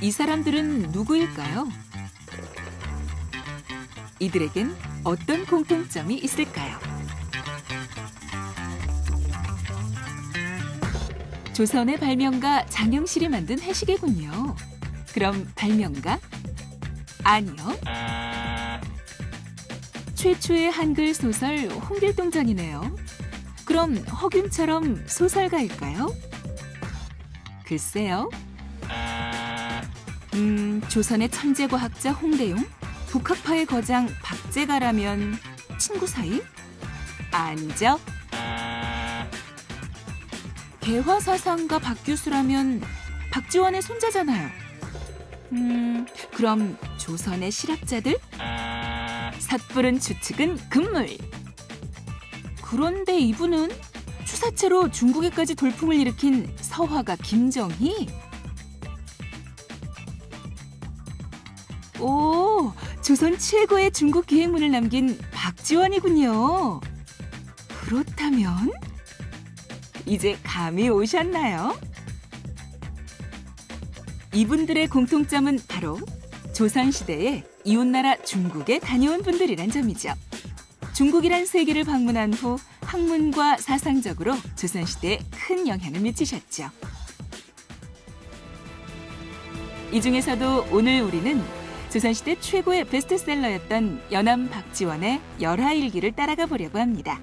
이 사람들은 누구일까요? 이들에겐 어떤 공통점이 있을까요? 조선의 발명가 장영실이 만든 해시계군요. 그럼 발명가? 아니요. 최초의 한글 소설 홍길동전이네요. 그럼 허균처럼 소설가일까요? 글쎄요. 조선의 천재과학자 홍대용, 북학파의 거장 박제가라면 친구 사이? 아니죠. 개화사상가 박규수라면 박지원의 손자잖아요. 그럼 조선의 실학자들? 섣부른 추측은 금물. 그런데 이분은 추사체로 중국에까지 돌풍을 일으킨 서화가 김정희? 오, 조선 최고의 중국 기행문을 남긴 박지원이군요. 그렇다면 이제 감이 오셨나요? 이분들의 공통점은 바로 조선시대에 이웃나라 중국에 다녀온 분들이란 점이죠. 중국이란 세계를 방문한 후 학문과 사상적으로 조선시대에 큰 영향을 미치셨죠. 이 중에서도 오늘 우리는 조선시대 최고의 베스트셀러였던 연암 박지원의 열하일기를 따라가 보려고 합니다.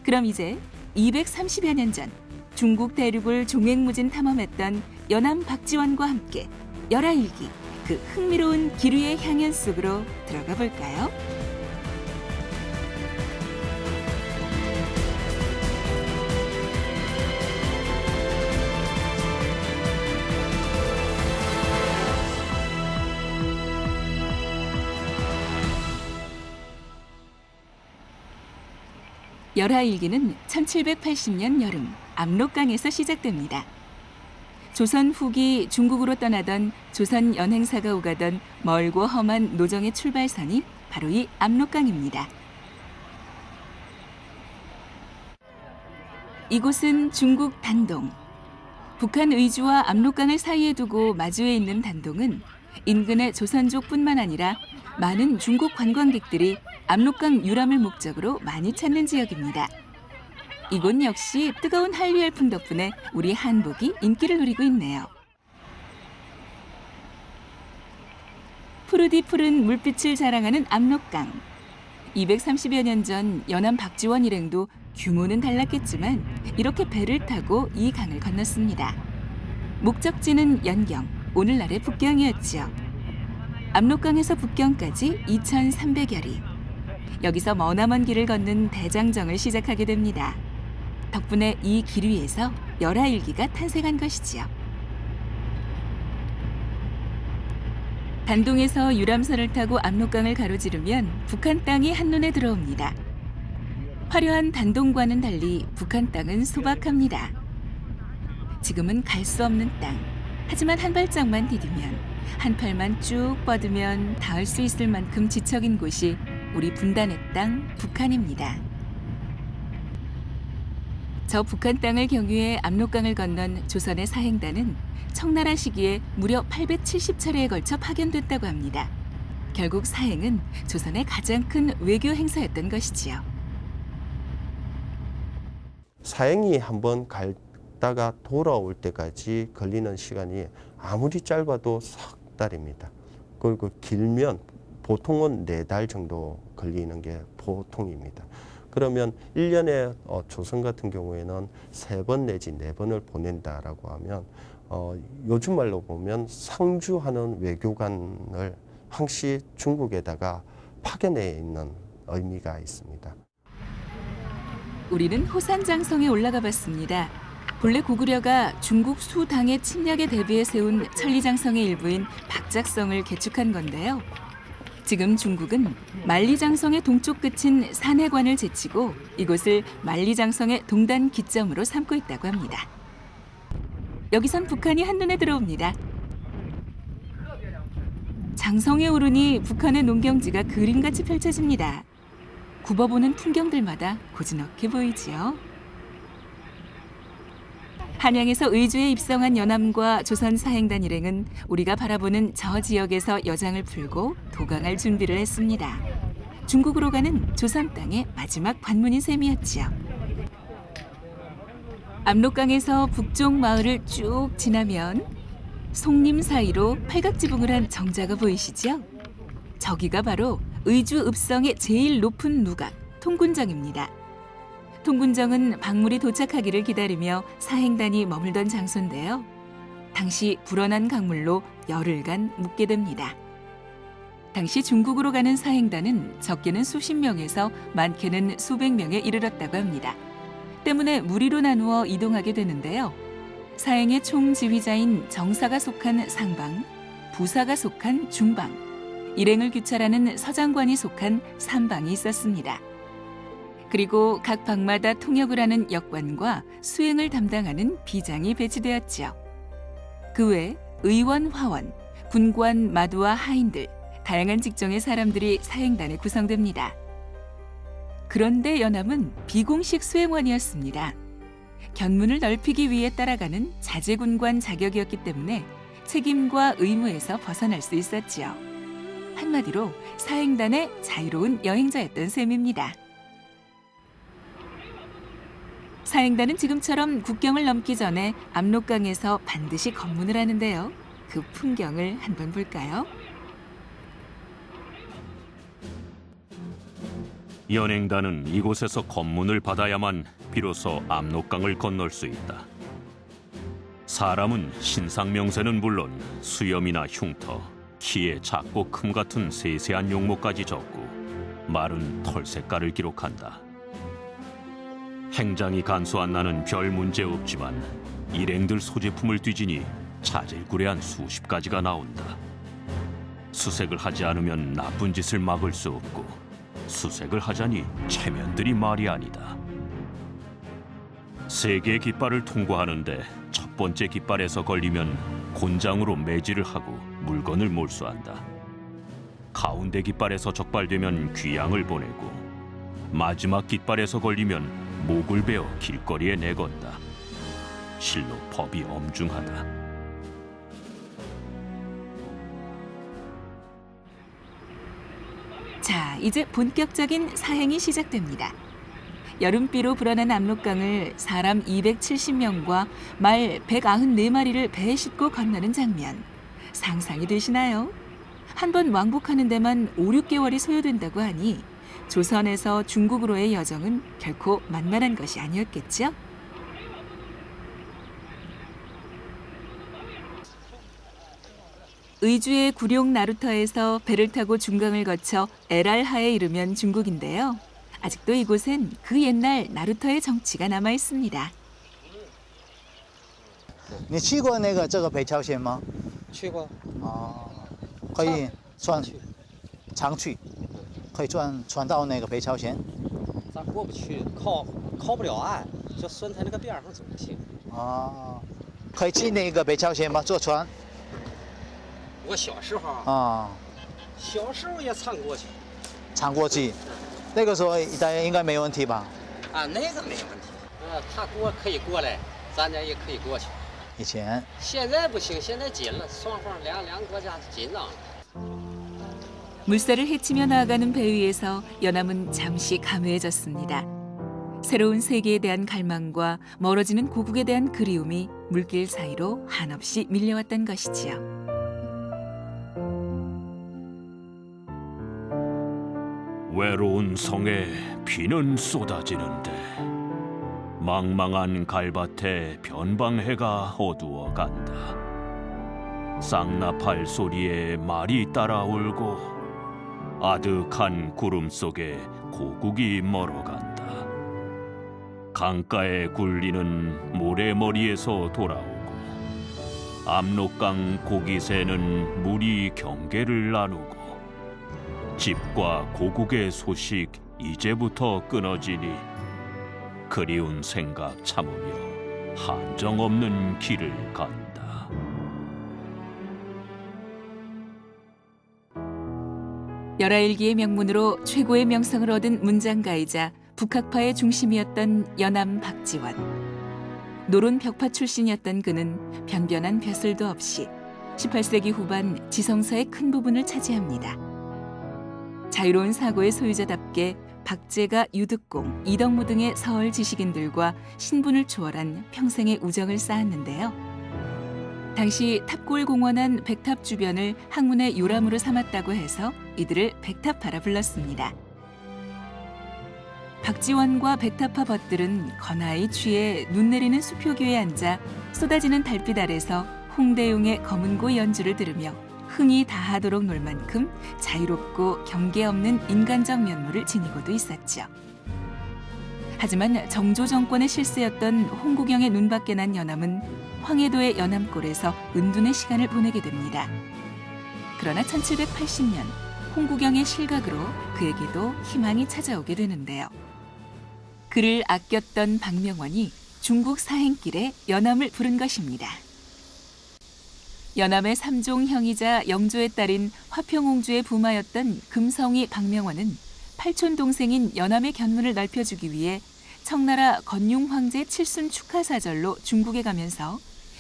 그럼 이제 230여 년 전 중국 대륙을 종횡무진 탐험했던 연암 박지원과 함께 열하일기, 그 흥미로운 기류의 향연 속으로 들어가 볼까요? 열하일기는 1780년 여름 압록강에서 시작됩니다. 조선 후기 중국으로 떠나던 조선 연행사가 오가던 멀고 험한 노정의 출발선이 바로 이 압록강입니다. 이곳은 중국 단동. 북한 의주와 압록강을 사이에 두고 마주해 있는 단동은 인근의 조선족뿐만 아니라 많은 중국 관광객들이 압록강 유람을 목적으로 많이 찾는 지역입니다. 이곳 역시 뜨거운 한류 열풍 덕분에 우리 한복이 인기를 누리고 있네요. 푸르디 푸른 물빛을 자랑하는 압록강. 230여 년 전 연암 박지원 일행도 규모는 달랐겠지만 이렇게 배를 타고 이 강을 건넜습니다. 목적지는 연경, 오늘날의 북경이었죠. 압록강에서 북경까지 2,300여 리. 여기서 머나먼 길을 걷는 대장정을 시작하게 됩니다. 덕분에 이 길 위에서 열하일기가 탄생한 것이지요. 단동에서 유람선을 타고 압록강을 가로지르면 북한 땅이 한눈에 들어옵니다. 화려한 단동과는 달리 북한 땅은 소박합니다. 지금은 갈 수 없는 땅. 하지만 한 발짝만 디디면, 한 팔만 쭉 뻗으면 닿을 수 있을 만큼 지척인 곳이 우리 분단의 땅 북한입니다. 저 북한 땅을 경유해 압록강을 건넌 조선의 사행단은 청나라 시기에 무려 870차례에 걸쳐 파견됐다고 합니다. 결국 사행은 조선의 가장 큰 외교 행사였던 것이지요. 사행이 한번 갔다가 돌아올 때까지 걸리는 시간이 아무리 짧아도 석 달입니다. 그리고 길면 보통은 4달 정도 걸리는 게 보통입니다. 그러면 1년에 조선 같은 경우에는 3번 내지 4번을 보낸다라고 하면 요즘 말로 보면 상주하는 외교관을 항시 중국에다가 파견해 있는 의미가 있습니다. 우리는 호산장성에 올라가 봤습니다. 본래 고구려가 중국 수당의 침략에 대비해 세운 천리장성의 일부인 박작성을 개축한 건데요. 지금 중국은 만리장성의 동쪽 끝인 산해관을 제치고 이곳을 만리장성의 동단 기점으로 삼고 있다고 합니다. 여기선 북한이 한눈에 들어옵니다. 장성에 오르니 북한의 농경지가 그림같이 펼쳐집니다. 굽어보는 풍경들마다 고즈넉해 보이지요. 한양에서 의주에 입성한 연암과 조선 사행단 일행은 우리가 바라보는 저 지역에서 여장을 풀고 도강할 준비를 했습니다. 중국으로 가는 조선 땅의 마지막 관문인 셈이었지요. 압록강에서 북쪽 마을을 쭉 지나면 송림 사이로 팔각지붕을 한 정자가 보이시죠? 저기가 바로 의주 읍성의 제일 높은 누각 통군정입니다. 통군정은 박물이 도착하기를 기다리며 사행단이 머물던 장소인데요. 당시 불어난 강물로 열흘간 묵게 됩니다. 당시 중국으로 가는 사행단은 적게는 수십 명에서 많게는 수백 명에 이르렀다고 합니다. 때문에 무리로 나누어 이동하게 되는데요. 사행의 총지휘자인 정사가 속한 상방, 부사가 속한 중방, 일행을 규찰하는 서장관이 속한 삼방이 있었습니다. 그리고 각 방마다 통역을 하는 역관과 수행을 담당하는 비장이 배치되었지요. 그 외 의원, 화원, 군관, 마두와 하인들, 다양한 직종의 사람들이 사행단에 구성됩니다. 그런데 연암은 비공식 수행원이었습니다. 견문을 넓히기 위해 따라가는 자제군관 자격이었기 때문에 책임과 의무에서 벗어날 수 있었지요. 한마디로 사행단의 자유로운 여행자였던 셈입니다. 사행단은 지금처럼 국경을 넘기 전에 압록강에서 반드시 검문을 하는데요. 그 풍경을 한번 볼까요? 연행단은 이곳에서 검문을 받아야만 비로소 압록강을 건널 수 있다. 사람은 신상명세는 물론 수염이나 흉터, 키의 작고 큼 같은 세세한 용모까지 적고 마른 털 색깔을 기록한다. 행장이 간소한 나는 별 문제 없지만 일행들 소지품을 뒤지니 자질구레한 수십 가지가 나온다. 수색을 하지 않으면 나쁜 짓을 막을 수 없고 수색을 하자니 체면들이 말이 아니다. 세 개의 깃발을 통과하는데 첫 번째 깃발에서 걸리면 곤장으로 매질을 하고 물건을 몰수한다. 가운데 깃발에서 적발되면 귀양을 보내고 마지막 깃발에서 걸리면 목을 베어 길거리에 내건다. 실로 법이 엄중하다. 자, 이제 본격적인 사행이 시작됩니다. 여름비로 불어난 압록강을 사람 270명과 말 194마리를 배에 싣고 건너는 장면. 상상이 되시나요? 한 번 왕복하는 데만 5, 6개월이 소요된다고 하니 조선에서 중국으로의 여정은 결코 만만한 것이 아니었겠죠? 의주의 구룡 나루터에서 배를 타고 중강을 거쳐 에랄하에 이르면 중국인데요. 아직도 이곳엔 그 옛날 나루터의 정치가 남아 있습니다. 你去过那个这个北朝鲜吗？去过，可以穿去，常去，可以穿到那个北朝鲜。咱过不去，靠不了岸，就顺它那个边上走就行。可以去那个北朝鲜吗？坐船？我小时候，小时候也常过去。常过去，那个时候应该没问题吧？那个没问题。他可以过来，咱家也可以过去。以前。现在不行，现在紧了，双方两个国家紧张了。 물살을 헤치며 나아가는 배 위에서 연암은 잠시 감회해졌습니다. 새로운 세계에 대한 갈망과 멀어지는 고국에 대한 그리움이 물길 사이로 한없이 밀려왔던 것이지요. 외로운 성에 비는 쏟아지는데 망망한 갈밭에 변방해가 어두워간다. 쌍나팔 소리에 말이 따라 울고 아득한 구름 속에 고국이 멀어간다. 강가에 굴리는 모래머리에서 돌아오고 압록강 고기새는 물이 경계를 나누고 집과 고국의 소식 이제부터 끊어지니 그리운 생각 참으며 한정없는 길을 간다. 열하일기의 명문으로 최고의 명성을 얻은 문장가이자 북학파의 중심이었던 연암 박지원. 노론 벽파 출신이었던 그는 변변한 벼슬도 없이 18세기 후반 지성서의 큰 부분을 차지합니다. 자유로운 사고의 소유자답게 박제가 유득공, 이덕무 등의 서울 지식인들과 신분을 초월한 평생의 우정을 쌓았는데요. 당시 탑골 공원한 백탑 주변을 학문의 요람으로 삼았다고 해서 이들을 백탑파라 불렀습니다. 박지원과 백탑파 벗들은 거나이 취해 눈 내리는 수표교에 앉아 쏟아지는 달빛 아래서 홍대용의 검은고 연주를 들으며 흥이 다하도록 놀 만큼 자유롭고 경계 없는 인간적 면모를 지니고도 있었죠. 하지만 정조 정권의 실세였던 홍구경의 눈밖에 난 연암은 황해도의 연암골에서 은둔의 시간을 보내게 됩니다. 그러나 1780년 홍구경의 실각으로 그에게도 희망이 찾아오게 되는데요. 그를 아꼈던 박명원이 중국 사행길에 연암을 부른 것입니다. 연암의 삼종 형이자 영조의 딸인 화평옹주의 부마였던 금성이 박명원은 팔촌 동생인 연암의 견문을 넓혀주기 위해 청나라 건융 황제 칠순 축하 사절로 중국에 가면서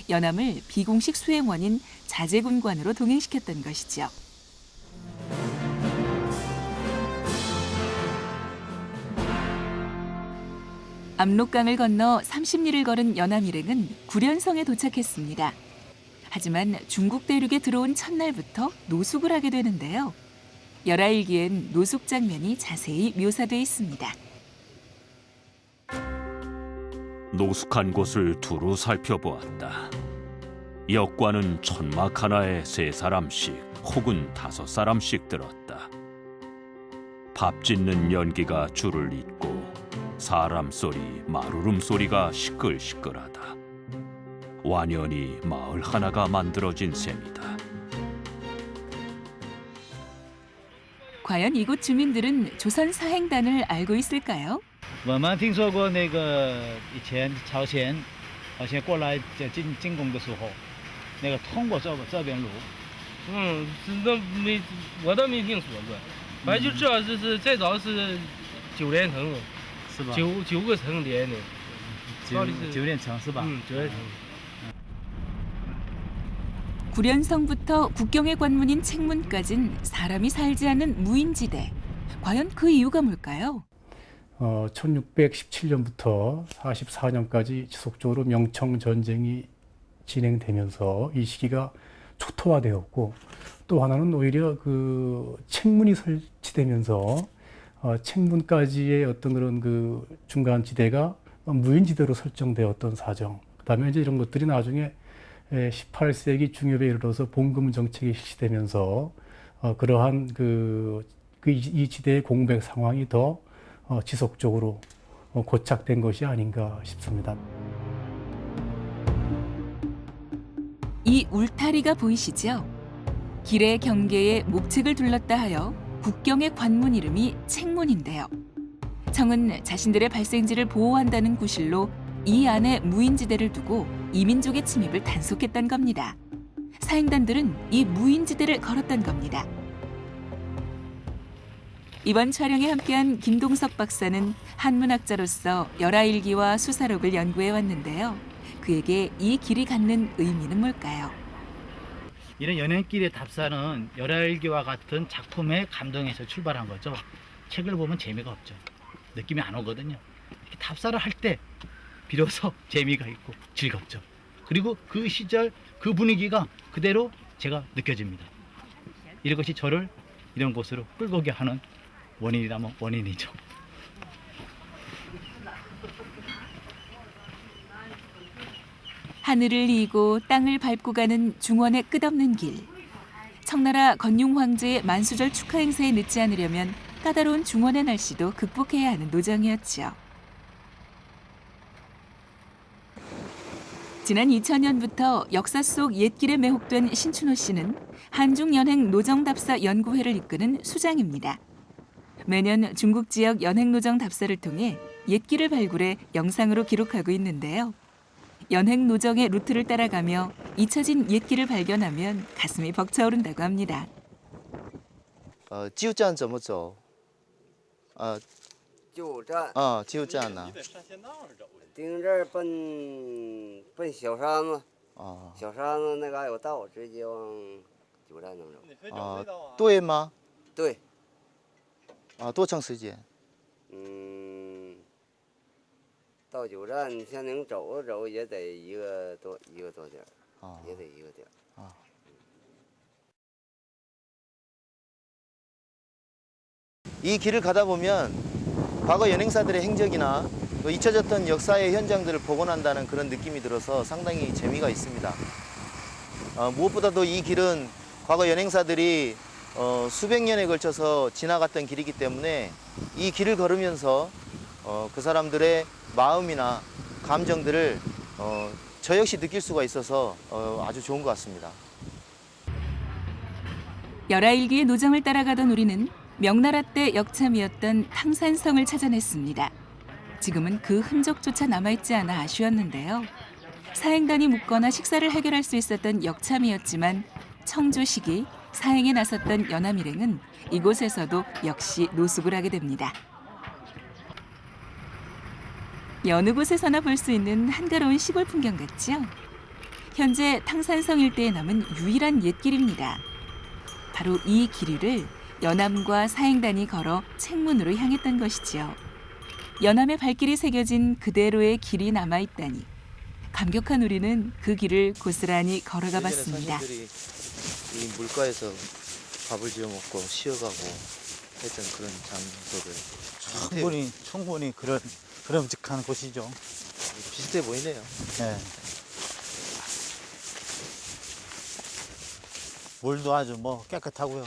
연암을 비공식 수행원인 자제군관으로 동행시켰던 것이죠. 압록강을 건너 30리를 걸은 연암 일행은 구련성에 도착했습니다. 하지만 중국 대륙에 들어온 첫날부터 노숙을 하게 되는데요. 열하일기엔 노숙 장면이 자세히 묘사돼 있습니다. 노숙한 곳을 두루 살펴보았다. 역관은 천막 하나에 3사람씩 혹은 5사람씩 들었다. 밥 짓는 연기가 줄을 잇고 사람 소리, 마루름 소리가 시끌시끌하다. 완연히 마을 하나가 만들어진 셈이다. 과연 이곳 주민들은 조선 사행단을 알고 있을까요? 我们听说过那个以前朝鲜过来进攻的时候，那个通过这边路。我倒没听说过，反正就知道是最早是9连城，是吧9个城连的，九连城是吧？ 9连城。 구련성부터 국경의 관문인 책문까진 사람이 살지 않는 무인지대. 과연 그 이유가 뭘까요? 1617년부터 44년까지 지속적으로 명청 전쟁이 진행되면서 이 시기가 초토화되었고, 또 하나는 오히려 그 책문이 설치되면서 책문까지의 어떤 그런 그 중간 지대가 무인지대로 설정되었던 사정. 그다음에 이제 이런 것들이 나중에 18세기 중엽에 이르러서 봉금 정책이 실시되면서 그러한 이 지대의 공백 상황이 더 지속적으로 고착된 것이 아닌가 싶습니다. 이 울타리가 보이시죠? 길의 경계에 목책을 둘렀다 하여 국경의 관문 이름이 책문인데요. 청은 자신들의 발생지를 보호한다는 구실로 이 안에 무인지대를 두고 이민족의 침입을 단속했던 겁니다. 사행단들은 이 무인지대를 걸었던 겁니다. 이번 촬영에 함께한 김동석 박사는 한문학자로서 열하일기와 수사록을 연구해 왔는데요. 그에게 이 길이 갖는 의미는 뭘까요? 이런 연행길의 답사는 열하일기와 같은 작품에 감동해서 출발한 거죠. 책을 보면 재미가 없죠. 느낌이 안 오거든요. 이렇게 답사를 할 때 비로소 재미가 있고 즐겁죠. 그리고 그 시절 그 분위기가 그대로 제가 느껴집니다. 이것이 저를 이런 곳으로 끌고 오게 하는 원인이라면 원인이죠. 하늘을 이고 땅을 밟고 가는 중원의 끝없는 길. 청나라 건융 황제의 만수절 축하 행사에 늦지 않으려면 까다로운 중원의 날씨도 극복해야 하는 노정이었죠. 지난 2000년부터 역사 속 옛길에 매혹된 신춘호 씨는 한중연행 노정답사 연구회를 이끄는 수장입니다. 매년 중국 지역 연행노정 답사를 통해 옛길을 발굴해 영상으로 기록하고 있는데요. 연행노정의 루트를 따라가며 잊혀진 옛길을 발견하면 가슴이 벅차오른다고 합니다. 旧站怎么走？救站，救站呢？顶这儿奔小山子，小山子那嘎有道，直接往九站能走。对吗？对。多长时间？到九站，你像能走走也得一个多点儿，也得一个点儿。 이 길을 가다 보면 과거 연행사들의 행적이나 또 잊혀졌던 역사의 현장들을 복원한다는 그런 느낌이 들어서 상당히 재미가 있습니다. 무엇보다도 이 길은 과거 연행사들이 수백 년에 걸쳐서 지나갔던 길이기 때문에 이 길을 걸으면서 그 사람들의 마음이나 감정들을 저 역시 느낄 수가 있어서 아주 좋은 것 같습니다. 열하일기의 노정을 따라가던 우리는 명나라 때 역참이었던 탕산성을 찾아냈습니다. 지금은 그 흔적조차 남아있지 않아 아쉬웠는데요. 사행단이 묵거나 식사를 해결할 수 있었던 역참이었지만 청조 시기 사행에 나섰던 연암 일행은 이곳에서도 역시 노숙을 하게 됩니다. 여느 곳에서나 볼 수 있는 한가로운 시골 풍경 같죠? 현재 탕산성 일대에 남은 유일한 옛길입니다. 바로 이 길 위를 연암과 사행단이 걸어 책문으로 향했던 것이지요. 연암의 발길이 새겨진 그대로의 길이 남아있다니 감격한 우리는 그 길을 고스란히 걸어가 봤습니다. 이 물가에서 밥을 지어 먹고 쉬어가고 했던 그런 장소들 충분히 그럼직한 곳이죠. 비슷해 보이네요. 네. 물도 아주 깨끗하고요.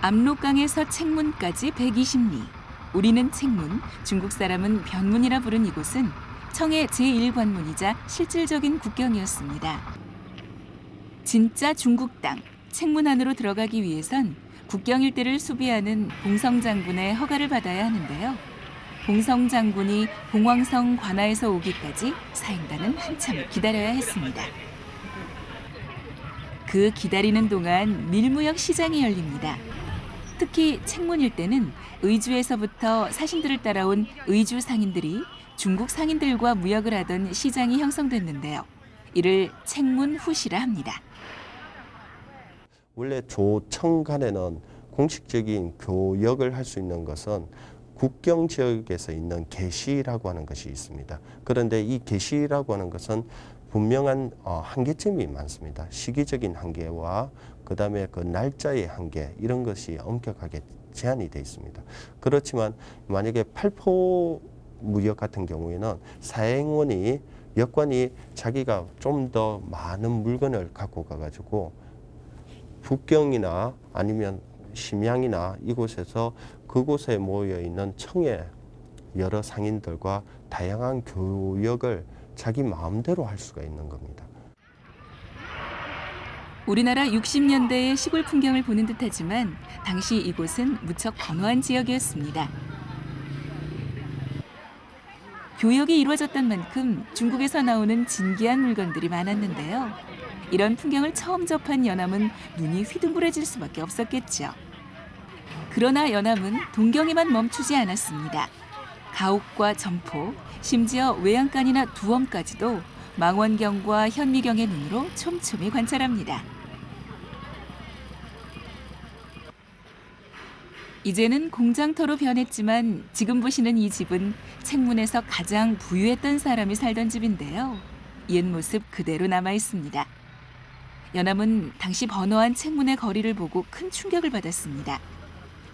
압록강에서 책문까지 120리. 우리는 책문, 중국 사람은 변문이라 부른 이곳은 청의 제1관문이자 실질적인 국경이었습니다. 진짜 중국 땅, 책문 안으로 들어가기 위해선 국경 일대를 수비하는 봉성 장군의 허가를 받아야 하는데요. 봉성 장군이 봉황성 관하에서 오기까지 사행단은 한참 기다려야 했습니다. 그 기다리는 동안 밀무역 시장이 열립니다. 특히 책문 일대는 의주에서부터 사신들을 따라온 의주 상인들이 중국 상인들과 무역을 하던 시장이 형성됐는데요. 이를 책문 후시라 합니다. 원래 조청 간에는 공식적인 교역을 할 수 있는 것은 국경 지역에서 있는 계시라고 하는 것이 있습니다. 그런데 이 계시라고 하는 것은 분명한 한계점이 많습니다. 시기적인 한계와 그다음에 그 날짜의 한계 이런 것이 엄격하게 제한이 되어 있습니다. 그렇지만 만약에 팔포 무역 같은 경우에는 사행원이 역관이 자기가 좀 더 많은 물건을 갖고 가가지고 북경이나 아니면 심양이나 이곳에서 그곳에 모여 있는 청의 여러 상인들과 다양한 교역을 자기 마음대로 할 수가 있는 겁니다. 우리나라 60년대의 시골 풍경을 보는 듯하지만 당시 이곳은 무척 번화한 지역이었습니다. 교역이 이루어졌던 만큼 중국에서 나오는 진귀한 물건들이 많았는데요. 이런 풍경을 처음 접한 연암은 눈이 휘둥그레질 수밖에 없었겠죠. 그러나 연암은 동경에만 멈추지 않았습니다. 가옥과 점포, 심지어 외양간이나 두엄까지도 망원경과 현미경의 눈으로 촘촘히 관찰합니다. 이제는 공장터로 변했지만 지금 보시는 이 집은 책문에서 가장 부유했던 사람이 살던 집인데요. 옛 모습 그대로 남아 있습니다. 연암은 당시 번화한 책문의 거리를 보고 큰 충격을 받았습니다.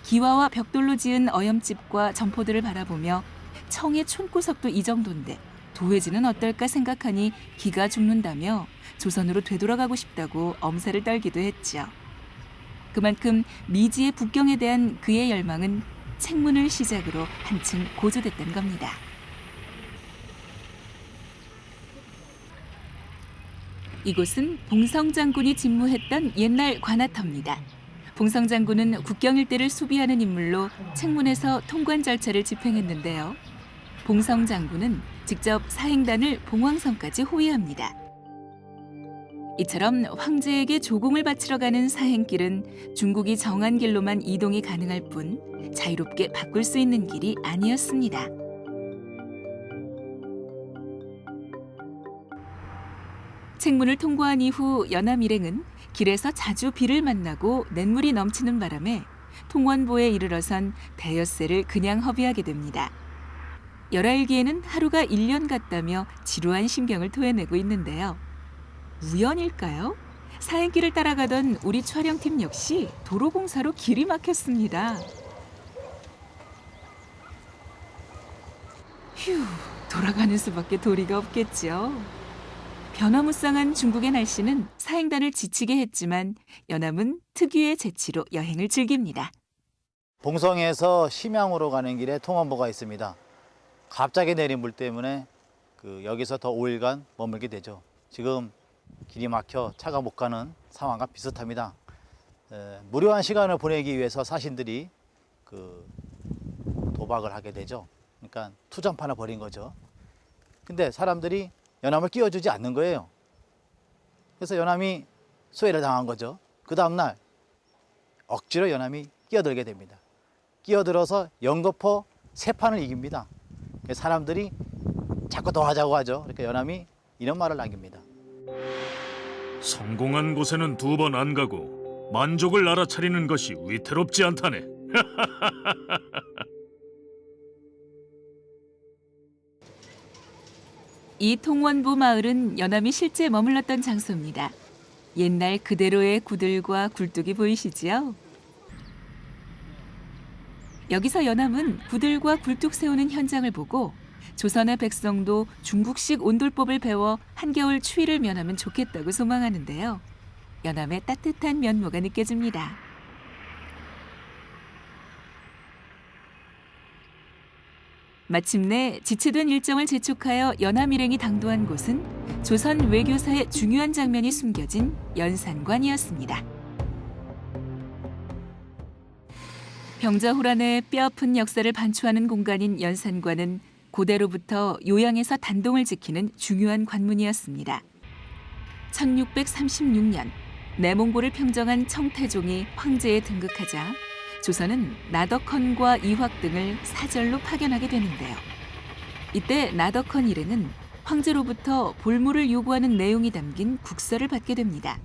기와와 벽돌로 지은 어염집과 점포들을 바라보며 청의 촌구석도 이 정도인데 도회지는 어떨까 생각하니 기가 죽는다며 조선으로 되돌아가고 싶다고 엄살을 떨기도 했죠. 그만큼 미지의 북경에 대한 그의 열망은 책문을 시작으로 한층 고조됐던 겁니다. 이곳은 봉성 장군이 집무했던 옛날 관아터입니다. 봉성 장군은 국경 일대를 수비하는 인물로 책문에서 통관 절차를 집행했는데요. 봉성 장군은 직접 사행단을 봉황성까지 호위합니다. 이처럼 황제에게 조공을 바치러 가는 사행길은 중국이 정한 길로만 이동이 가능할 뿐 자유롭게 바꿀 수 있는 길이 아니었습니다. 책문을 통과한 이후 연암 일행은 길에서 자주 비를 만나고 냇물이 넘치는 바람에 통원보에 이르러선 대여세를 그냥 허비하게 됩니다. 열알기에는 하루가 1년 같다며 지루한 심경을 토해내고 있는데요. 우연일까요? 사행길을 따라가던 우리 촬영팀 역시 도로공사로 길이 막혔습니다. 휴, 돌아가는 수밖에 도리가 없겠죠. 변화무쌍한 중국의 날씨는 사행단을 지치게 했지만 연암은 특유의 재치로 여행을 즐깁니다. 봉성에서 심양으로 가는 길에 통원보가 있습니다. 갑자기 내린 물 때문에 여기서 더 5일간 머물게 되죠. 지금 길이 막혀 차가 못 가는 상황과 비슷합니다. 무료한 시간을 보내기 위해서 사신들이 도박을 하게 되죠. 그러니까 투전판을 벌인 거죠. 근데 사람들이 연암을 끼워주지 않는 거예요. 그래서 연암이 소외를 당한 거죠. 그 다음날 억지로 연암이 끼어들게 됩니다. 끼어들어서 연거포 3판을 이깁니다. 사람들이 자꾸 더 하자고 하죠. 그러니까 연암이 이런 말을 남깁니다. 성공한 곳에는 2번 안 가고 만족을 알아차리는 것이 위태롭지 않다네. 이 통원보 마을은 연암이 실제 머물렀던 장소입니다. 옛날 그대로의 구들과 굴뚝이 보이시지요? 여기서 연암은 구들과 굴뚝 세우는 현장을 보고 조선의 백성도 중국식 온돌법을 배워 한겨울 추위를 면하면 좋겠다고 소망하는데요. 연암의 따뜻한 면모가 느껴집니다. 마침내 지체된 일정을 재촉하여 연암 일행이 당도한 곳은 조선 외교사의 중요한 장면이 숨겨진 연산관이었습니다. 병자호란의 뼈아픈 역사를 반추하는 공간인 연산관은 고대로부터 요양에서 단동을 지키는 중요한 관문이었습니다. 1636년 내몽고를 평정한 청태종이 황제에 등극하자 조선은 나덕헌과 이확 등을 사절로 파견하게 되는데요. 이때 나덕헌 일행은 황제로부터 볼모를 요구하는 내용이 담긴 국서를 받게 됩니다.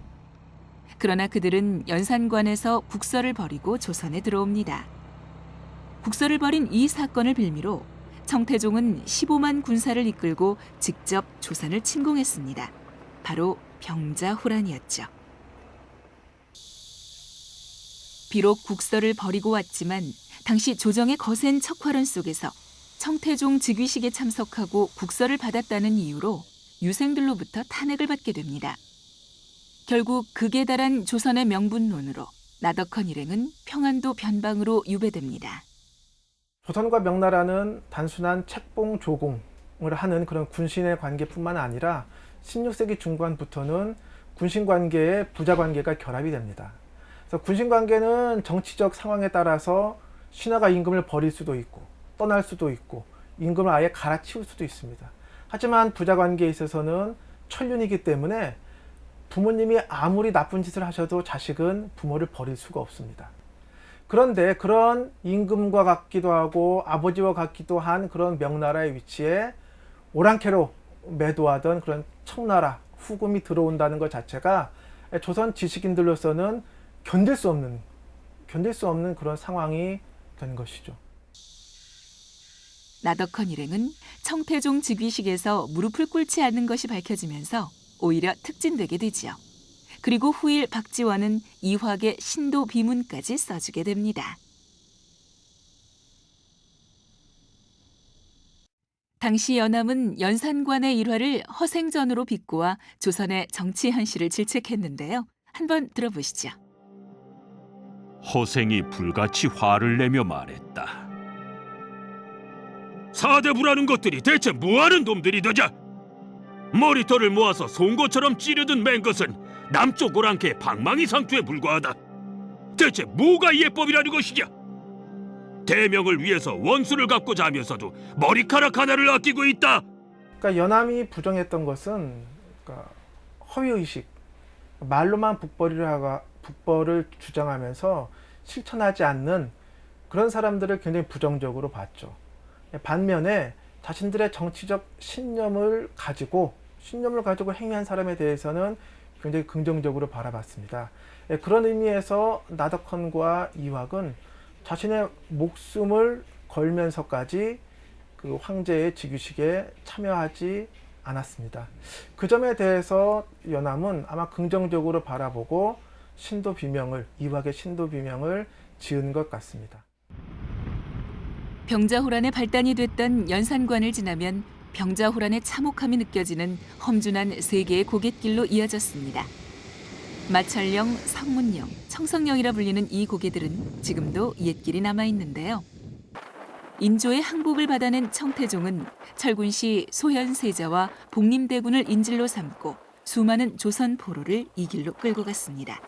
그러나 그들은 연산관에서 국서를 버리고 조선에 들어옵니다. 국서를 버린 이 사건을 빌미로 청태종은 15만 군사를 이끌고 직접 조선을 침공했습니다. 바로 병자호란이었죠. 비록 국서를 버리고 왔지만 당시 조정의 거센 척화론 속에서 청태종 즉위식에 참석하고 국서를 받았다는 이유로 유생들로부터 탄핵을 받게 됩니다. 결국 극에 달한 조선의 명분론으로 나덕헌 일행은 평안도 변방으로 유배됩니다. 조선과 명나라는 단순한 책봉 조공을 하는 그런 군신의 관계뿐만 아니라 16세기 중반부터는 군신 관계에 부자 관계가 결합이 됩니다. 그래서 군신 관계는 정치적 상황에 따라서 신하가 임금을 버릴 수도 있고 떠날 수도 있고 임금을 아예 갈아치울 수도 있습니다. 하지만 부자 관계에 있어서는 천륜이기 때문에 부모님이 아무리 나쁜 짓을 하셔도 자식은 부모를 버릴 수가 없습니다. 그런데 그런 임금과 같기도 하고 아버지와 같기도 한 그런 명나라의 위치에 오랑캐로 매도하던 그런 청나라 후금이 들어온다는 것 자체가 조선 지식인들로서는 견딜 수 없는 그런 상황이 된 것이죠. 나덕헌 일행은 청태종 즉위식에서 무릎을 꿇지 않는 것이 밝혀지면서 오히려 특진되게 되지요. 그리고 후일 박지원은 이확의 신도 비문까지 써주게 됩니다. 당시 연암은 연산관의 일화를 허생전으로 비꼬아 조선의 정치 현실을 질책했는데요. 한번 들어보시죠. 허생이 불같이 화를 내며 말했다. 사대부라는 것들이 대체 뭐하는 놈들이더냐? 머리털을 모아서 송곳처럼 찌르던 맹것은 남쪽 오랑캐 방망이 상투에 불과하다. 대체 뭐가 예법이라는 것이냐? 대명을 위해서 원수를 갚고자 하면서도 머리카락 하나를 아끼고 있다. 그러니까 연암이 부정했던 것은 허위의식, 말로만 북벌을 주장하면서 실천하지 않는 그런 사람들을 굉장히 부정적으로 봤죠. 반면에 자신들의 정치적 신념을 가지고 행위한 사람에 대해서는 굉장히 긍정적으로 바라봤습니다. 그런 의미에서 나덕헌과 이확은 자신의 목숨을 걸면서까지 그 황제의 즉위식에 참여하지 않았습니다. 그 점에 대해서 연암은 아마 긍정적으로 바라보고 이확의 신도비명을 지은 것 같습니다. 병자호란의 발단이 됐던 연산관을 지나면 병자호란의 참혹함이 느껴지는 험준한 세 개의 고갯길로 이어졌습니다. 마철령, 성문령, 청성령이라 불리는 이 고개들은 지금도 옛길이 남아있는데요. 인조의 항복을 받아낸 청태종은 철군시 소현세자와 복림대군을 인질로 삼고 수많은 조선 포로를 이 길로 끌고 갔습니다.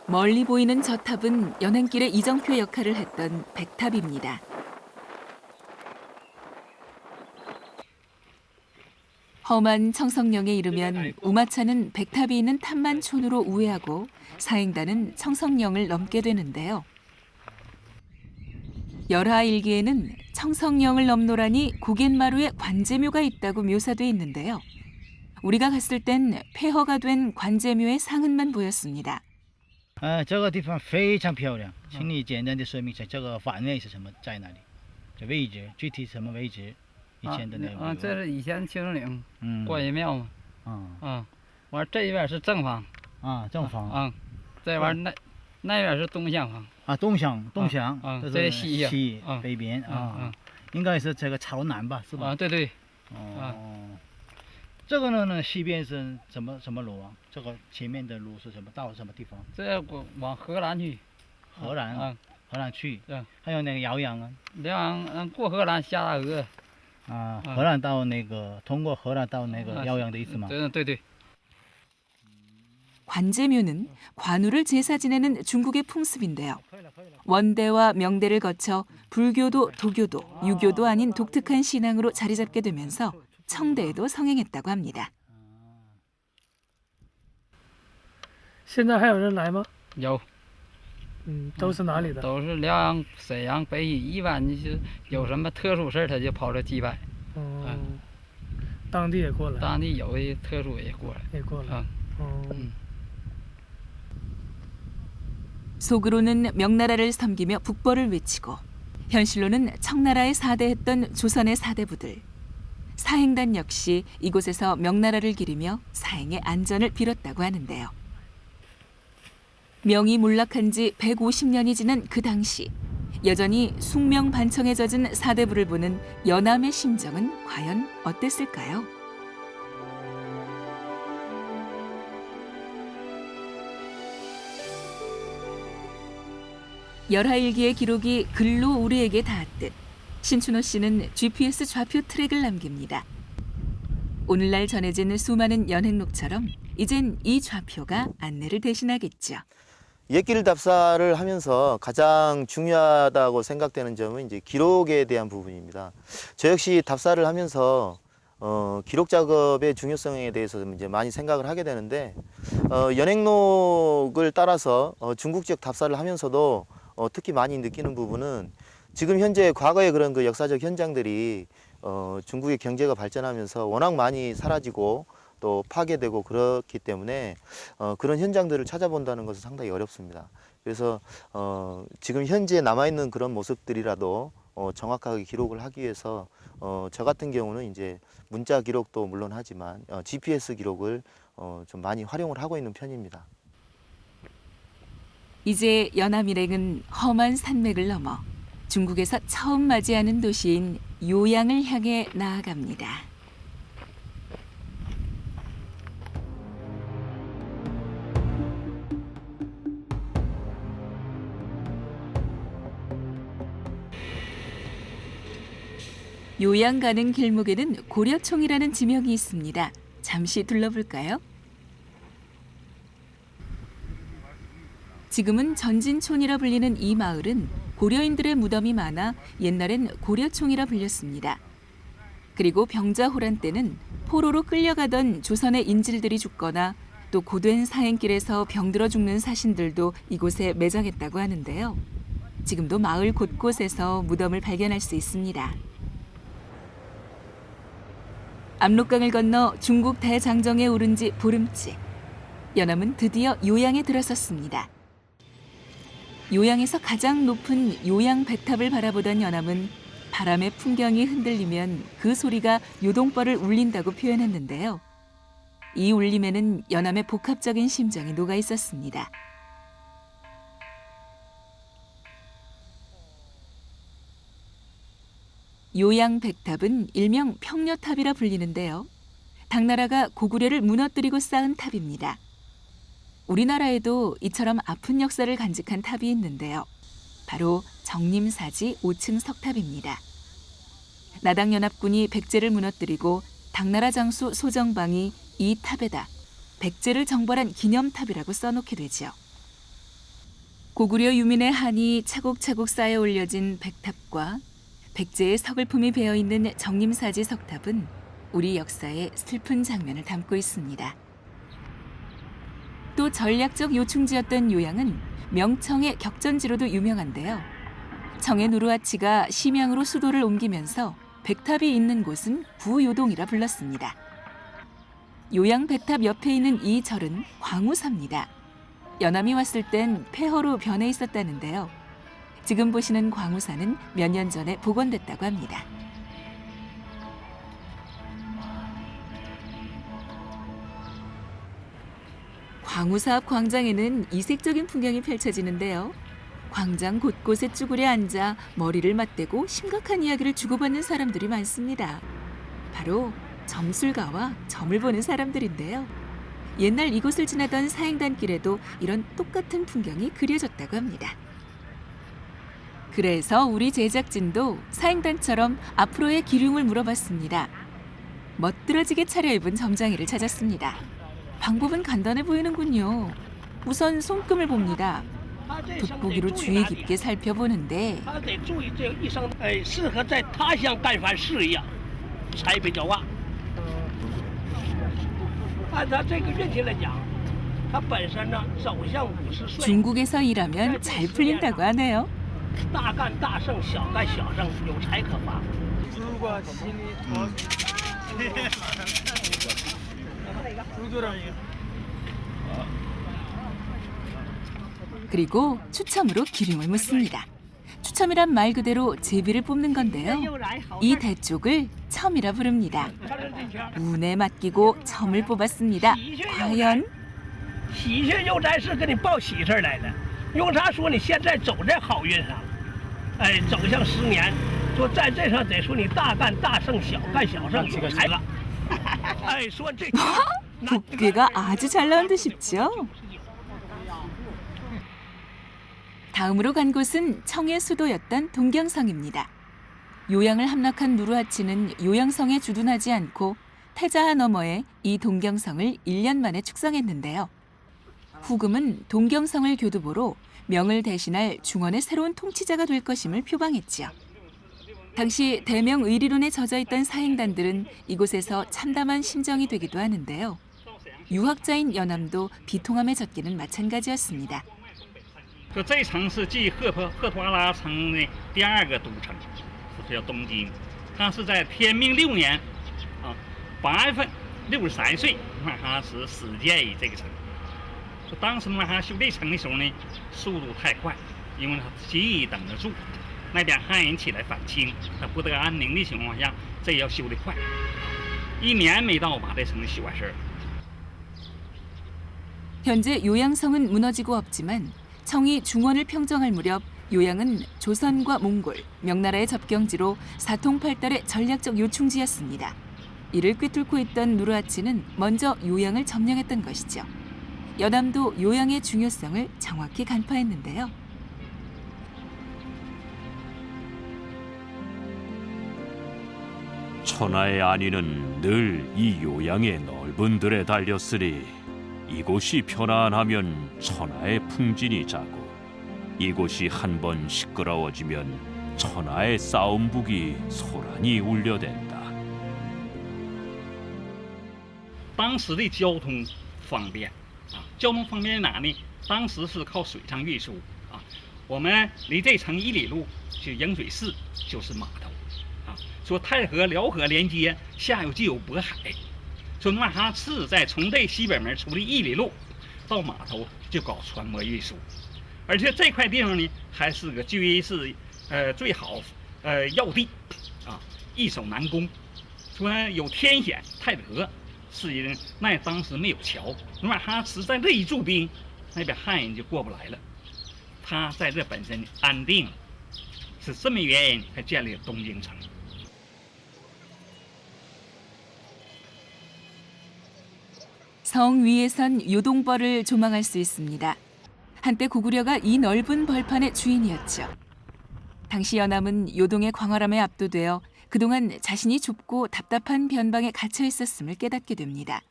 멀리 보이는 저 탑은 연행길의 이정표 역할을 했던 백탑입니다. 험한 청성령에 이르면 우마차는 백탑이 있는 탑만촌으로 우회하고 사행단은 청성령을 넘게 되는데요. 열하일기에는 청성령을 넘노라니 고갯마루에 관제묘가 있다고 묘사돼 있는데요. 우리가 갔을 땐 폐허가 된 관제묘의 상흔만 보였습니다. 这个地方非常漂亮，请你简单的说明一下这个范围是什么，在哪里？这位置具体什么位置？以前的那个。这是以前青岭观音庙嘛。完这一边是正房。正房。这边那边是东厢房。东厢。这是西北边。应该是这个朝南吧，是吧？对。这个呢，西边是什么路啊？这个前面的路是什么？到什么地方？这往河南去。河南去。还有那个辽阳啊。辽阳过河南下大河。河南到那个通过河南到那个辽阳的意思吗？对。 관제묘는 관우를 제사 지내는 중국의 풍습인데요. 원대와 명대를 거쳐 불교도 도교도 유교도 아닌 독특한 신앙으로 자리 잡게 되면서 청대에도 성행했다고 합니다. 现在还有人来吗？有，都是哪里的？都是辽阳、沈阳、北圻，一般就是有什么特殊事儿，他就跑这祭拜。当地也过来。当地有的特殊也过来。 속으로는 명나라를 섬기며 북벌을 외치고 현실로는 청나라에 사대했던 조선의 사대부들. 사행단 역시 이곳에서 명나라를 기리며 사행의 안전을 빌었다고 하는데요. 명이 몰락한 지 150년이 지난 그 당시 여전히 숭명반청에 젖은 사대부를 보는 연암의 심정은 과연 어땠을까요? 열하일기의 기록이 글로 우리에게 닿았듯 신춘호 씨는 GPS 좌표 트랙을 남깁니다. 오늘날 전해진 수많은 연행록처럼 이젠 이 좌표가 안내를 대신하겠죠. 옛길 답사를 하면서 가장 중요하다고 생각되는 점은 이제 기록에 대한 부분입니다. 저 역시 답사를 하면서 기록 작업의 중요성에 대해서 이제 많이 생각을 하게 되는데 연행록을 따라서 중국적 답사를 하면서도 특히 많이 느끼는 부분은 지금 현재 과거의 그런 그 역사적 현장들이 중국의 경제가 발전하면서 워낙 많이 사라지고 또 파괴되고 그렇기 때문에 그런 현장들을 찾아본다는 것은 상당히 어렵습니다. 그래서 지금 현재 남아있는 그런 모습들이라도 정확하게 기록을 하기 위해서 저 같은 경우는 이제 문자 기록도 물론 하지만 GPS 기록을 좀 많이 활용을 하고 있는 편입니다. 이제 연암 일행은 험한 산맥을 넘어 중국에서 처음 맞이하는 도시인 요양을 향해 나아갑니다. 요양 가는 길목에는 고려총이라는 지명이 있습니다. 잠시 둘러볼까요? 지금은 전진촌이라 불리는 이 마을은 고려인들의 무덤이 많아 옛날엔 고려총이라 불렸습니다. 그리고 병자호란 때는 포로로 끌려가던 조선의 인질들이 죽거나 또 고된 사행길에서 병들어 죽는 사신들도 이곳에 매장했다고 하는데요. 지금도 마을 곳곳에서 무덤을 발견할 수 있습니다. 압록강을 건너 중국 대장정에 오른 지 보름째. 연암은 드디어 요양에 들어섰습니다. 요양에서 가장 높은 요양 배탑을 바라보던 연암은 바람에 풍경이 흔들리면 그 소리가 요동벌을 울린다고 표현했는데요. 이 울림에는 연암의 복합적인 심정이 녹아 있었습니다. 요양 백탑은 일명 평려탑이라 불리는데요. 당나라가 고구려를 무너뜨리고 쌓은 탑입니다. 우리나라에도 이처럼 아픈 역사를 간직한 탑이 있는데요. 바로 정림사지 5층 석탑입니다. 나당연합군이 백제를 무너뜨리고 당나라 장수 소정방이 이 탑에다 백제를 정벌한 기념탑이라고 써놓게 되죠. 고구려 유민의 한이 차곡차곡 쌓여 올려진 백탑과 백제의 서글픔이 배어있는 정림사지 석탑은 우리 역사의 슬픈 장면을 담고 있습니다. 또 전략적 요충지였던 요양은 명청의 격전지로도 유명한데요. 청의 누르하치가 심양으로 수도를 옮기면서 백탑이 있는 곳은 부요동이라 불렀습니다. 요양 백탑 옆에 있는 이 절은 광우사입니다. 연암이 왔을 땐 폐허로 변해 있었다는데요. 지금 보시는 광우사는 몇 년 전에 복원됐다고 합니다. 광우사 앞 광장에는 이색적인 풍경이 펼쳐지는데요. 광장 곳곳에 쭈그려 앉아 머리를 맞대고 심각한 이야기를 주고받는 사람들이 많습니다. 바로 점술가와 점을 보는 사람들인데요. 옛날 이곳을 지나던 사행단길에도 이런 똑같은 풍경이 그려졌다고 합니다. 그래서 우리 제작진도 사행단처럼 앞으로의 기륭을 물어봤습니다. 멋들어지게 차려입은 점장이를 찾았습니다. 방법은 간단해 보이는군요. 우선 손금을 봅니다. 돋보기로 주의 깊게 살펴보는데 중국에서 일하면 잘 풀린다고 하네요. 그리고 추첨으로 기름을 묻습니다. 추첨이란 말 그대로 제비를 뽑는 건데요. 이 대쪽을 첨이라 부릅니다. 운에 맡기고 첨을 뽑았습니다. 과연? 복귀가 아주 잘 나온 듯싶죠? 다음으로 간 곳은 청의 수도였던 동경성입니다. 요양을 함락한 누르하치는 요양성에 주둔하지 않고 태자하 너머에 이 동경성을 1년 만에 축성했는데요. 후금은 동경성을 교두보로 명을 대신할 중원의 새로운 통치자가 될 것임을 표방했지요. 당시 대명 의리론에 젖어있던 사행단들은 이곳에서 참담한 심정이 되기도 하는데요. 유학자인 연암도 비통함에 젖기는 마찬가지였습니다. 这一城是继赫图阿拉城的第2个都城，是叫东京。他是在天命6年，8月份63岁，他是始建于这个城。说当时他修这城的时候呢，速度太快，因为他急于等得住。那边汉人起来反清，他不得安宁的情况下，这要修得快。1年没到，把这城修完事儿。 현재 요양성은 무너지고 없지만 청이 중원을 평정할 무렵 요양은 조선과 몽골, 명나라의 접경지로 사통팔달의 전략적 요충지였습니다. 이를 꿰뚫고 있던 누르하치는 먼저 요양을 점령했던 것이죠. 연암도 요양의 중요성을 정확히 간파했는데요. 천하의 안위는 늘 이 요양의 넓은 들에 달렸으리 이곳이 편안하면 천하의 풍진이 자고 이곳이 한번 시끄러워지면 천하의 싸움북이 소란이 울려댄다. 当时的交通方便啊，交通方便在哪呢？当时是靠水上运输啊。我们离这城1里路，就迎水市就是码头啊。说太和、辽河连接，下游就有渤海。说努尔哈赤在从这西北门出的1里路到码头就搞船舶运输，而且这块地方呢还是个居是最好要地啊，易守难攻。说有天险，太和是因那当时没有桥，努尔哈赤在这一驻兵，那边汉人就过不来了。他在这本身安定了，是这么原因才建立了东京城。 성 위에선 요동벌을 조망할 수 있습니다. 한때 고구려가 이 넓은 벌판의 주인이었죠. 당시 연암은 요동의 광활함에 압도되어 그동안 자신이 좁고 답답한 변방에 갇혀 있었음을 깨닫게 됩니다.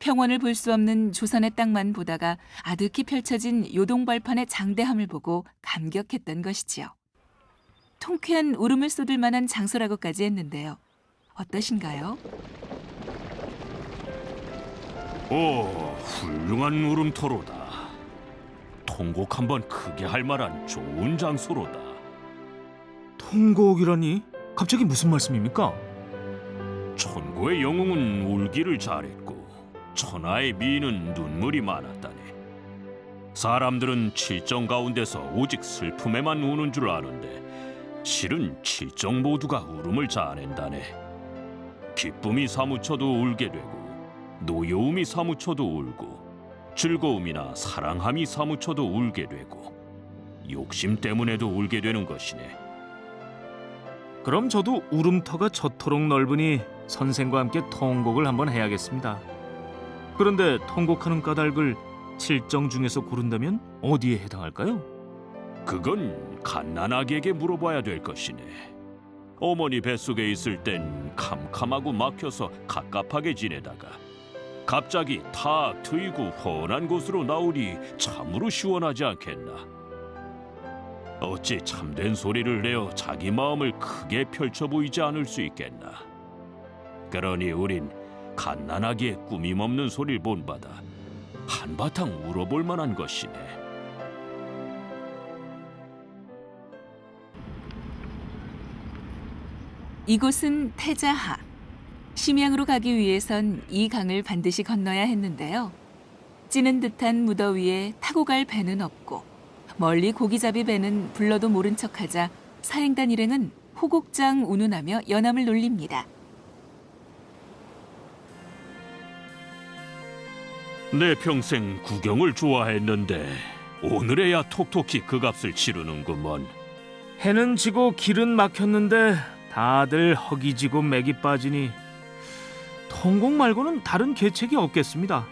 평원을 볼 수 없는 조선의 땅만 보다가 아득히 펼쳐진 요동벌판의 장대함을 보고 감격했던 것이지요. 통쾌한 울음을 쏟을 만한 장소라고까지 했는데요. 어떠신가요? 오, 훌륭한 울음터로다. 통곡 한번 크게 할 만한 좋은 장소로다. 통곡이라니? 갑자기 무슨 말씀입니까? 천고의 영웅은 울기를 잘했고 천하의 미인은 눈물이 많았다네. 사람들은 칠정 가운데서 오직 슬픔에만 우는 줄 아는데 실은 칠정 모두가 울음을 잘낸다네. 기쁨이 사무쳐도 울게 되고 노여움이 사무쳐도 울고 즐거움이나 사랑함이 사무쳐도 울게 되고 욕심 때문에도 울게 되는 것이네. 그럼 저도 울음터가 저토록 넓으니 선생과 함께 통곡을 한번 해야겠습니다. 그런데 통곡하는 까닭을 칠정 중에서 고른다면 어디에 해당할까요? 그건 갓난아기에게 물어봐야 될 것이네. 어머니 뱃속에 있을 땐 캄캄하고 막혀서 갑갑하게 지내다가 갑자기 탁 트이고 훤한 곳으로 나오니 참으로 시원하지 않겠나. 어찌 참된 소리를 내어 자기 마음을 크게 펼쳐 보이지 않을 수 있겠나. 그러니 우린 갓난아기의 꾸밈 없는 소리를 본받아 한바탕 울어볼 만한 것이네. 이곳은 태자하. 심양으로 가기 위해선 이 강을 반드시 건너야 했는데요. 찌는 듯한 무더위에 타고 갈 배는 없고 멀리 고기잡이 배는 불러도 모른 척하자 사행단 일행은 호곡장 운운하며 연암을 놀립니다. 내 평생 구경을 좋아했는데 오늘에야 톡톡히 그 값을 치르는구먼. 해는 지고 길은 막혔는데 다들 허기지고 맥이 빠지니 통곡 말고는 다른 계책이 없겠습니다.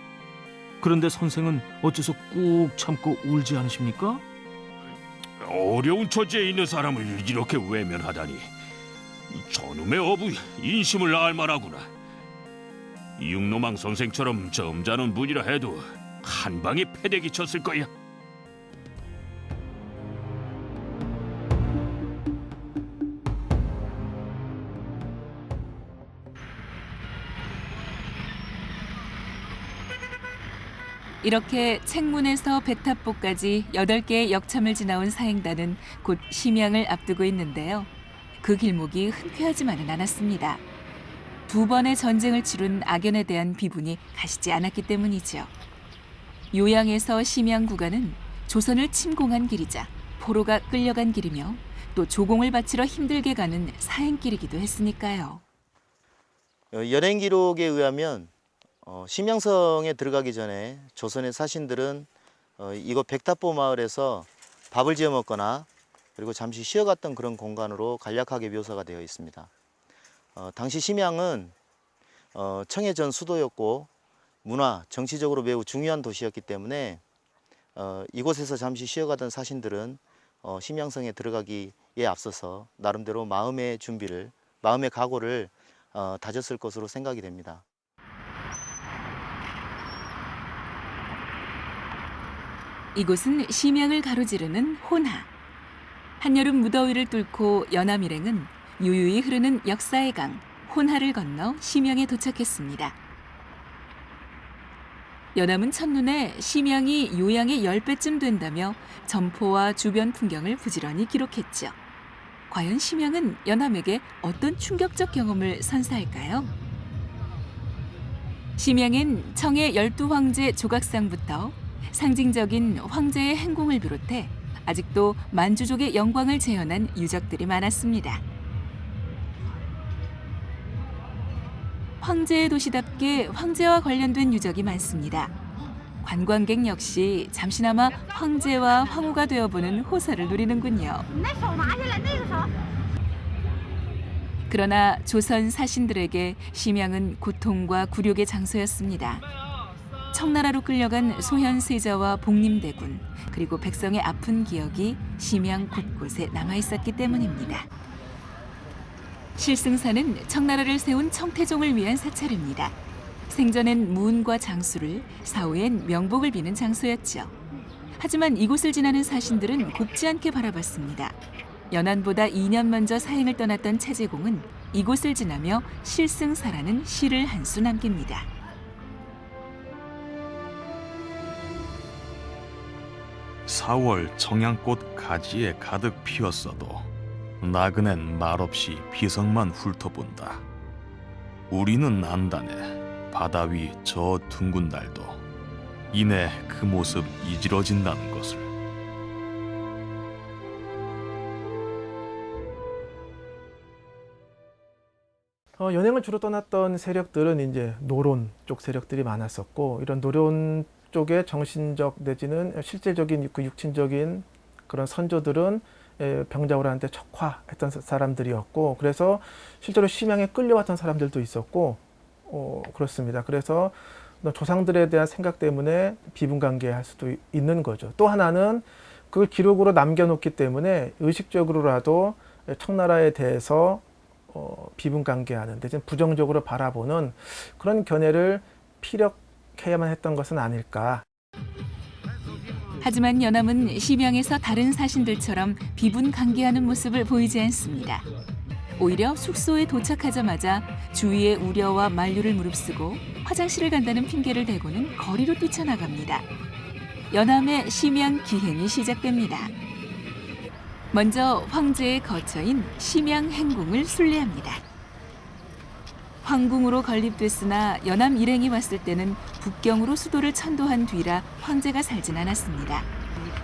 그런데 선생은 어째서 꾹 참고 울지 않으십니까? 어려운 처지에 있는 사람을 이렇게 외면하다니 저놈의 어부 인심을 낳을 만하구나. 육노망 선생처럼 점잖은 분이라 해도 한 방에 패대기 쳤을 거야. 이렇게 책문에서 백탑보까지 8개의 역참을 지나온 사행단은 곧 심양을 앞두고 있는데요. 그 길목이 흔쾌하지만은 않았습니다. 2번의 전쟁을 치룬 악연에 대한 비분이 가시지 않았기 때문이죠. 요양에서 심양 구간은 조선을 침공한 길이자 포로가 끌려간 길이며 또 조공을 바치러 힘들게 가는 사행길이기도 했으니까요. 연행 기록에 의하면 심양성에 들어가기 전에 조선의 사신들은 이곳 백탑보 마을에서 밥을 지어 먹거나 그리고 잠시 쉬어갔던 그런 공간으로 간략하게 묘사가 되어 있습니다. 당시 심양은 청해전 수도였고 문화, 정치적으로 매우 중요한 도시였기 때문에 이곳에서 잠시 쉬어가던 사신들은 심양성에 들어가기에 앞서서 나름대로 마음의 준비를, 마음의 각오를 다졌을 것으로 생각이 됩니다. 이곳은 심양을 가로지르는 혼하. 한여름 무더위를 뚫고 연암 일행은 유유히 흐르는 역사의 강 혼하를 건너 심양에 도착했습니다. 연암은 첫눈에 심양이 요양의 10배쯤 된다며 점포와 주변 풍경을 부지런히 기록했죠. 과연 심양은 연암에게 어떤 충격적 경험을 선사할까요? 심양엔 청해 12황제 조각상부터 상징적인 황제의 행궁을 비롯해 아직도 만주족의 영광을 재현한 유적들이 많았습니다. 황제의 도시답게 황제와 관련된 유적이 많습니다. 관광객 역시 잠시나마 황제와 황후가 되어보는 호사를 누리는군요. 그러나 조선 사신들에게 심양은 고통과 굴욕의 장소였습니다. 청나라로 끌려간 소현세자와 복림대군, 그리고 백성의 아픈 기억이 심양 곳곳에 남아있었기 때문입니다. 실승사는 청나라를 세운 청태종을 위한 사찰입니다. 생전엔 무운과 장수를, 사후엔 명복을 비는 장소였죠. 하지만 이곳을 지나는 사신들은 곱지 않게 바라봤습니다. 연안보다 2년 먼저 사행을 떠났던 채제공은 이곳을 지나며 실승사라는 시를 한 수 남깁니다. (4월) 청양꽃 가지에 가득 피었어도 나그넨 말없이 비석만 훑어본다. 우리는 안다네. 바다 위 저 둥근 날도 이내 그 모습 이지러진다는 것을. 연행을 주로 떠났던 세력들은 이제 노론 쪽 세력들이 많았었고, 이런 노론 쪽의 정신적 내지는 실제적인 그 육친적인 그런 선조들은 병자호란한테 척화했던 사람들이었고, 그래서 실제로 심양에 끌려왔던 사람들도 있었고, 그렇습니다. 그래서 조상들에 대한 생각 때문에 비분관계할 수도 있는 거죠. 또 하나는 그걸 기록으로 남겨놓기 때문에 의식적으로라도 청나라에 대해서 비분관계하는, 대신 부정적으로 바라보는 그런 견해를 피력해야만 했던 것은 아닐까. 하지만 연암은 심양에서 다른 사신들처럼 비분관계하는 모습을 보이지 않습니다. 오히려 숙소에 도착하자마자 주위의 우려와 만류를 무릅쓰고 화장실을 간다는 핑계를 대고는 거리로 뛰쳐나갑니다. 연암의 심양 기행이 시작됩니다. 먼저 황제의 거처인 심양 행궁을 순례합니다. 황궁으로 건립됐으나 연암 일행이 왔을 때는 북경으로 수도를 천도한 뒤라 황제가 살진 않았습니다.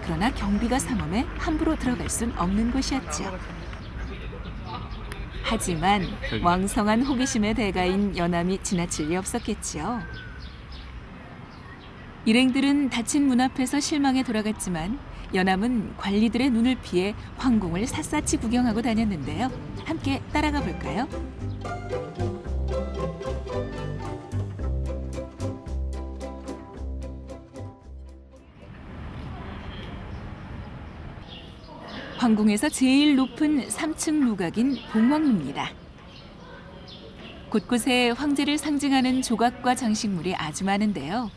그러나 경비가 삼엄해 함부로 들어갈 순 없는 곳이었죠. 하지만 왕성한 호기심의 대가인 연암이 지나칠 리 없었겠지요. 일행들은 닫힌 문 앞에서 실망해 돌아갔지만 연암은 관리들의 눈을 피해 황궁을 샅샅이 구경하고 다녔는데요. 함께 따라가 볼까요? 황궁에서 제일 높은 3층 루각인 봉황루입니다. 곳곳에 황제를 상징하는 조각과 장식물이 아주 많은데요.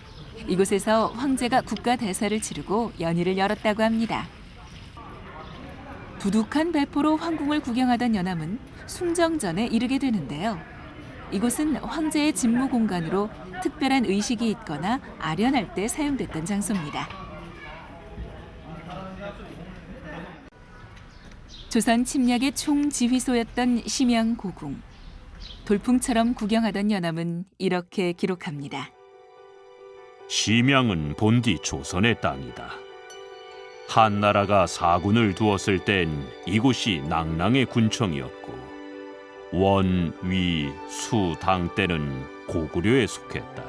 이곳에서 황제가 국가 대사를 치르고 연희를 열었다고 합니다. 두둑한 배포로 황궁을 구경하던 연암은 숭정전에 이르게 되는데요. 이곳은 황제의 집무 공간으로 특별한 의식이 있거나 아련할 때 사용됐던 장소입니다. 조선 침략의 총지휘소였던 심양 고궁. 돌풍처럼 구경하던 연암은 이렇게 기록합니다. 심양은 본디 조선의 땅이다. 한나라가 사군을 두었을 땐 이곳이 낭랑의 군청이었고 원, 위, 수, 당 때는 고구려에 속했다.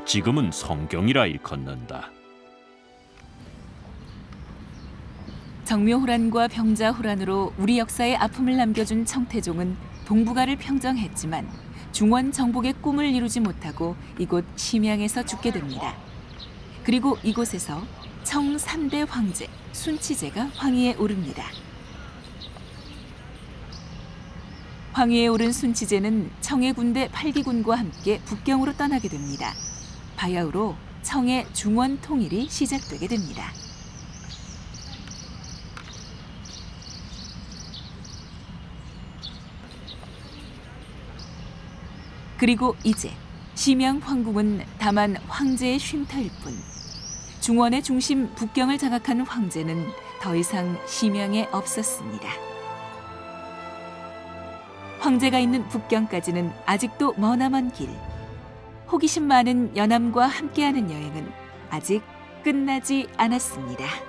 지금은 성경이라 일컫는다. 정묘호란과 병자호란으로 우리 역사에 아픔을 남겨준 청태종은 동북아를 평정했지만 중원 정복의 꿈을 이루지 못하고 이곳 심양에서 죽게 됩니다. 그리고 이곳에서 청 3대 황제 순치제가 황위에 오릅니다. 황위에 오른 순치제는 청해 군대 8기군과 함께 북경으로 떠나게 됩니다. 바야흐로 청의 중원 통일이 시작되게 됩니다. 그리고 이제 심양 황궁은 다만 황제의 쉼터일 뿐 중원의 중심 북경을 장악한 황제는 더 이상 심양에 없었습니다. 황제가 있는 북경까지는 아직도 머나먼 길. 호기심 많은 연암과 함께하는 여행은 아직 끝나지 않았습니다.